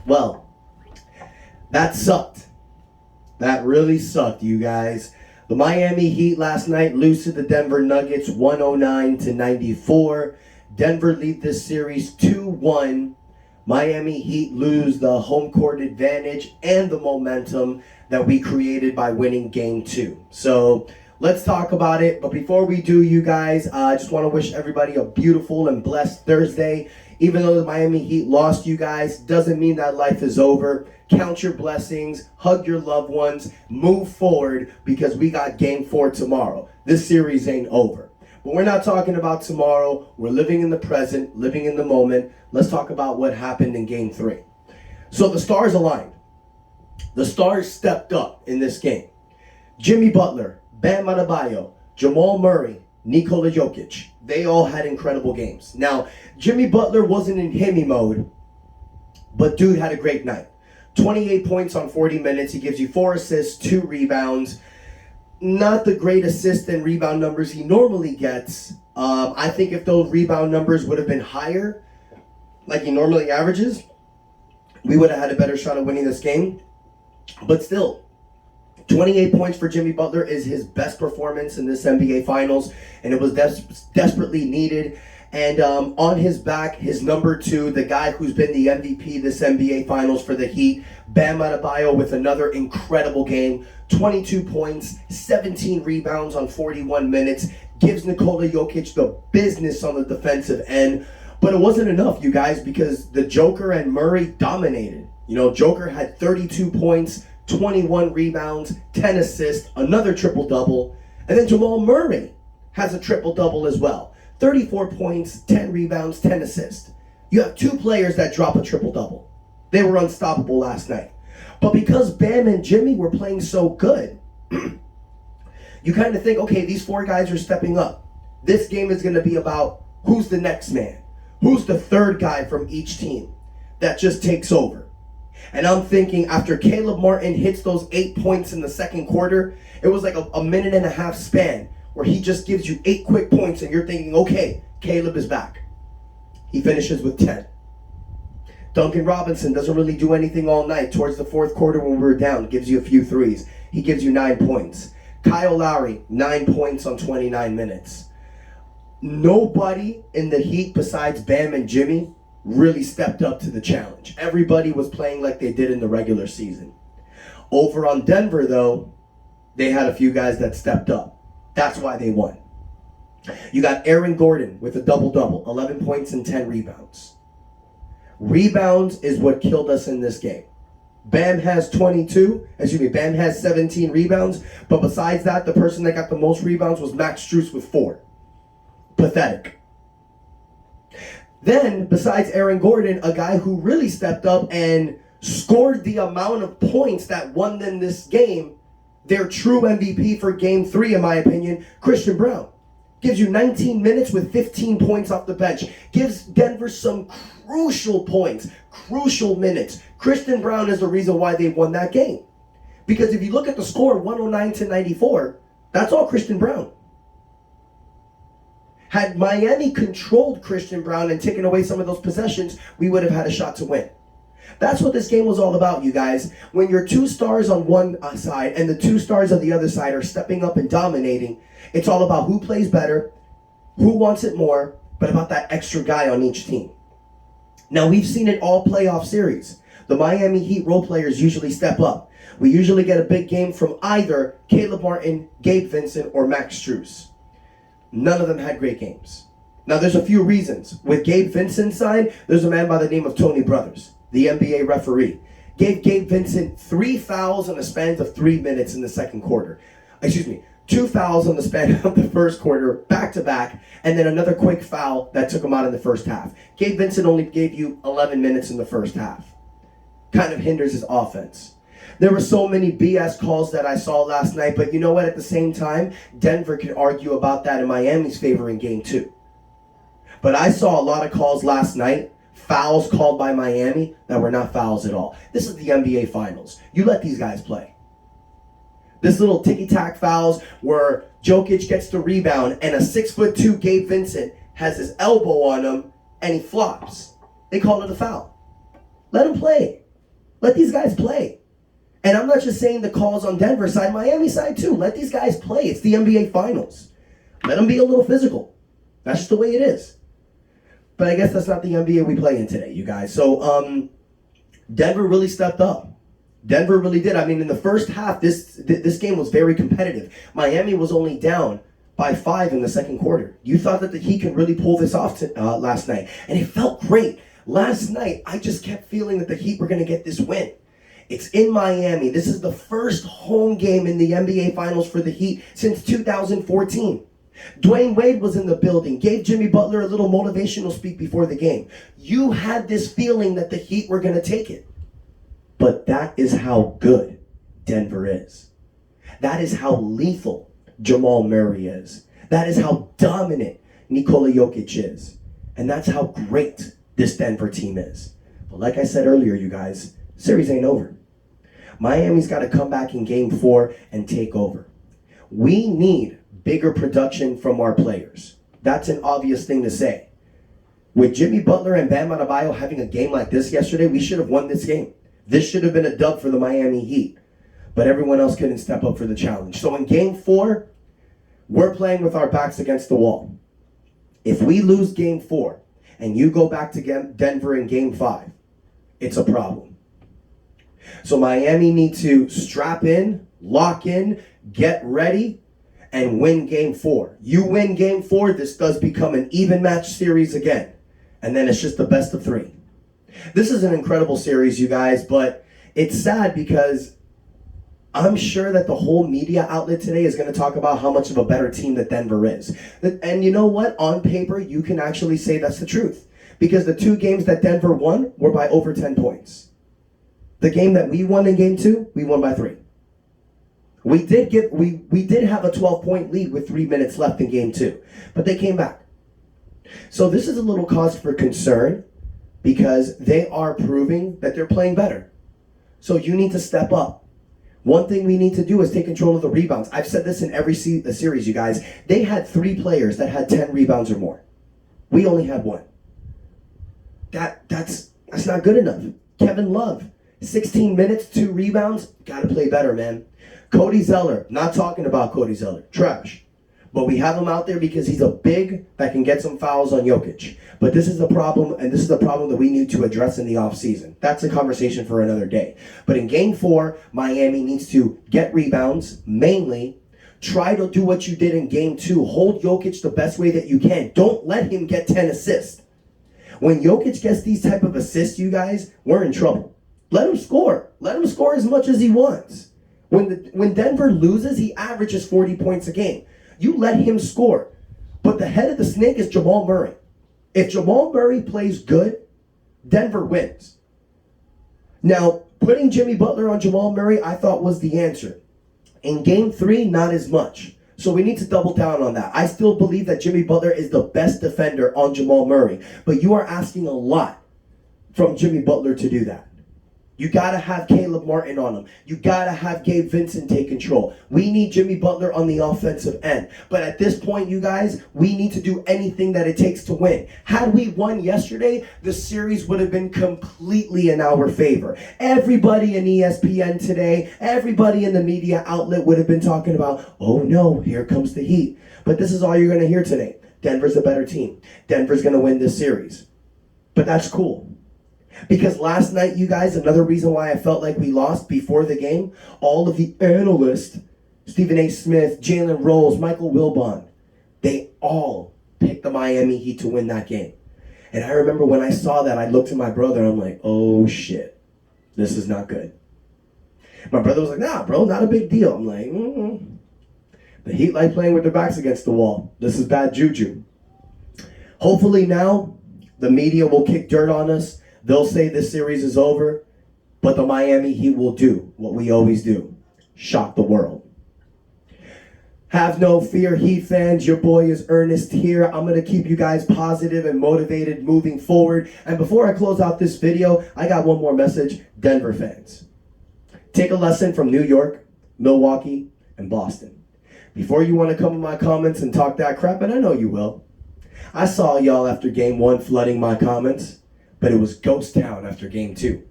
Well, that sucked. That really sucked, you guys. The Miami Heat last night lose to the Denver Nuggets 109-94. Denver lead this series 2-1. Miami Heat lose the home court advantage and the momentum that we created by winning game 2. So let's talk about it. But before we do, you guys, I just want to wish everybody a beautiful and blessed Thursday. Even though the Miami Heat lost, you guys, doesn't mean that life is over. Count your blessings, hug your loved ones, move forward, because we got game 4 tomorrow. This series ain't over. But we're not talking about tomorrow. We're living in the present, living in the moment. Let's talk about what happened in game 3. So the stars aligned. The stars stepped up in this game. Jimmy Butler, Bam Adebayo, Jamal Murray, Nikola Jokic. They all had incredible games. Now, Jimmy Butler wasn't in Hemi mode, but dude had a great night. 28 points on 40 minutes. He gives you 4 assists, 2 rebounds. Not the great assist and rebound numbers he normally gets. I think if those rebound numbers would have been higher, like he normally averages, we would have had a better shot at winning this game. But still, 28 points for Jimmy Butler is his best performance in this NBA Finals, and it was desperately needed. And on his back, his number 2, the guy who's been the MVP this NBA Finals for the Heat, Bam Adebayo, with another incredible game. 22 points, 17 rebounds on 41 minutes, gives Nikola Jokic the business on the defensive end. But it wasn't enough, you guys, because the Joker and Murray dominated. You know, Joker had 32 points, 21 rebounds, 10 assists, another triple-double. And then Jamal Murray has a triple-double as well. 34 points, 10 rebounds, 10 assists. You have 2 players that drop a triple-double. They were unstoppable last night. But because Bam and Jimmy were playing so good, you kind of think, okay, these 4 guys are stepping up. This game is going to be about who's the next man. Who's the third guy from each team that just takes over? And I'm thinking after Caleb Martin hits those 8 points in the second quarter, it was like a minute and a half span where he just gives you 8 quick points and you're thinking, okay, Caleb is back. He finishes with 10. Duncan Robinson doesn't really do anything all night. Towards the fourth quarter when we were down, gives you a few threes. He gives you 9 points. Kyle Lowry, 9 points on 29 minutes. Nobody in the Heat besides Bam and Jimmy really stepped up to the challenge. Everybody was playing like they did in the regular season. Over on Denver, though, they had a few guys that stepped up. That's why they won. You got Aaron Gordon with a double-double, 11 points and 10 rebounds. Rebounds is what killed us in this game. Bam has 17 rebounds, but besides that, the person that got the most rebounds was Max Strus with 4. Pathetic. Then, besides Aaron Gordon, a guy who really stepped up and scored the amount of points that won them this game, their true MVP for game 3, in my opinion, Christian Braun. Gives you 19 minutes with 15 points off the bench. Gives Denver some crucial points, crucial minutes. Christian Braun is the reason why they won that game. Because if you look at the score, 109-94, that's all Christian Braun. Had Miami controlled Christian Braun and taken away some of those possessions, we would have had a shot to win. That's what this game was all about, you guys. When your 2 stars on one side and the 2 stars on the other side are stepping up and dominating, it's all about who plays better, who wants it more, but about that extra guy on each team. Now, we've seen it all playoff series. The Miami Heat role players usually step up. We usually get a big game from either Caleb Martin, Gabe Vincent, or Max Strus. None of them had great games. Now, there's a few reasons. With Gabe Vincent's side, there's a man by the name of Tony Brothers, the NBA referee. Gave Gabe Vincent 3 fouls in a span of 3 minutes in the second quarter. 2 fouls on the span of the first quarter, back-to-back, and then another quick foul that took him out in the first half. Gabe Vincent only gave you 11 minutes in the first half. Kind of hinders his offense. There were so many BS calls that I saw last night, but you know what? At the same time, Denver could argue about that in Miami's favor in game 2. But I saw a lot of calls last night, fouls called by Miami, that were not fouls at all. This is the NBA Finals. You let these guys play. This little ticky-tack fouls where Jokic gets the rebound and a 6'2" Gabe Vincent has his elbow on him and he flops. They call it a foul. Let him play. Let these guys play. And I'm not just saying the calls on Denver side, Miami side too. Let these guys play. It's the NBA Finals. Let them be a little physical. That's just the way it is. But I guess that's not the NBA we play in today, you guys. So Denver really stepped up. Denver really did. I mean, in the first half, this game was very competitive. Miami was only down by 5 in the second quarter. You thought that the Heat could really pull this off last night. And it felt great. Last night, I just kept feeling that the Heat were going to get this win. It's in Miami. This is the first home game in the NBA Finals for the Heat since 2014. Dwayne Wade was in the building, gave Jimmy Butler a little motivational speak before the game. You had this feeling that the Heat were going to take it. But that is how good Denver is. That is how lethal Jamal Murray is. That is how dominant Nikola Jokic is. And that's how great this Denver team is. But like I said earlier, you guys, series ain't over. Miami's got to come back in game 4 and take over. We need bigger production from our players. That's an obvious thing to say. With Jimmy Butler and Bam Adebayo having a game like this yesterday, we should have won this game. This should have been a dub for the Miami Heat. But everyone else couldn't step up for the challenge. So in game 4, we're playing with our backs against the wall. If we lose game 4 and you go back to Denver in game 5, it's a problem. So Miami need to strap in, lock in, get ready, and win game 4. You win game 4, this does become an even match series again. And then it's just the best of 3. This is an incredible series, you guys, but it's sad because I'm sure that the whole media outlet today is going to talk about how much of a better team that Denver is. And you know what? On paper, you can actually say that's the truth. Because the 2 games that Denver won were by over 10 points. The game that we won in game 2, we won by 3. We did have a 12-point lead with 3 minutes left in game 2, but they came back. So this is a little cause for concern because they are proving that they're playing better. So you need to step up. One thing we need to do is take control of the rebounds. I've said this in every series, you guys. They had 3 players that had 10 rebounds or more. We only had 1. That's not good enough. Kevin Love, 16 minutes, 2 rebounds. Got to play better, man. Cody Zeller, not talking about Cody Zeller, trash. But we have him out there because he's a big that can get some fouls on Jokic. But this is a problem, and this is a problem that we need to address in the offseason. That's a conversation for another day. But in game 4, Miami needs to get rebounds, mainly. Try to do what you did in game 2. Hold Jokic the best way that you can. Don't let him get 10 assists. When Jokic gets these type of assists, you guys, we're in trouble. Let him score. Let him score as much as he wants. When Denver loses, he averages 40 points a game. You let him score. But the head of the snake is Jamal Murray. If Jamal Murray plays good, Denver wins. Now, putting Jimmy Butler on Jamal Murray, I thought was the answer. In game 3, not as much. So we need to double down on that. I still believe that Jimmy Butler is the best defender on Jamal Murray. But you are asking a lot from Jimmy Butler to do that. You got to have Caleb Martin on him. You got to have Gabe Vincent take control. We need Jimmy Butler on the offensive end. But at this point, you guys, we need to do anything that it takes to win. Had we won yesterday, the series would have been completely in our favor. Everybody in ESPN today, everybody in the media outlet would have been talking about, oh no, here comes the Heat. But this is all you're going to hear today. Denver's a better team. Denver's going to win this series. But that's cool. Because last night, you guys, another reason why I felt like we lost before the game, all of the analysts, Stephen A. Smith, Jalen Rose, Michael Wilbon, they all picked the Miami Heat to win that game. And I remember when I saw that, I looked at my brother, and I'm like, oh shit, this is not good. My brother was like, nah, bro, not a big deal. I'm like, The Heat like playing with their backs against the wall. This is bad juju. Hopefully now, the media will kick dirt on us. They'll say this series is over, but the Miami Heat will do what we always do. Shock the world. Have no fear, Heat fans. Your boy is Ernest here. I'm going to keep you guys positive and motivated moving forward. And before I close out this video, I got one more message. Denver fans, take a lesson from New York, Milwaukee, and Boston. Before you want to come in my comments and talk that crap, and I know you will, I saw y'all after game 1 flooding my comments. But it was ghost town after game 2.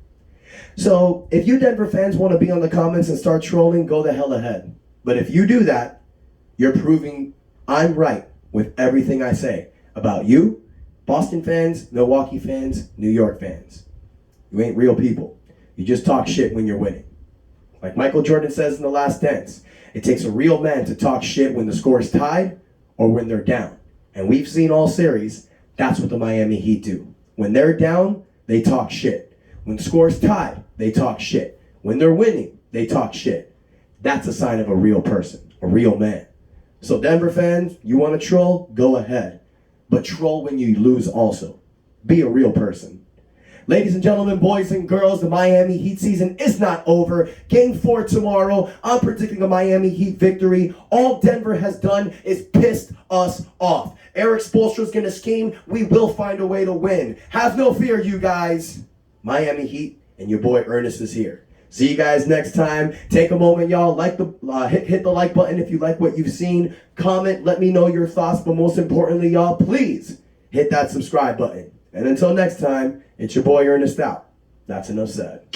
So if you Denver fans want to be on the comments and start trolling, go the hell ahead. But if you do that, you're proving I'm right with everything I say about you, Boston fans, Milwaukee fans, New York fans. You ain't real people. You just talk shit when you're winning. Like Michael Jordan says in The Last Dance, it takes a real man to talk shit when the score is tied or when they're down. And we've seen all series, that's what the Miami Heat do. When they're down, they talk shit. When the score's tied, they talk shit. When they're winning, they talk shit. That's a sign of a real person, a real man. So Denver fans, you want to troll? Go ahead. But troll when you lose also. Be a real person. Ladies and gentlemen, boys and girls, the Miami Heat season is not over. Game 4 tomorrow. I'm predicting a Miami Heat victory. All Denver has done is pissed us off. Erik Spoelstra's going to scheme. We will find a way to win. Have no fear, you guys. Miami Heat and your boy Ernest is here. See you guys next time. Take a moment, y'all. Like the hit the like button if you like what you've seen. Comment. Let me know your thoughts. But most importantly, y'all, please hit that subscribe button. And until next time, it's your boy Ernest out. That's enough said.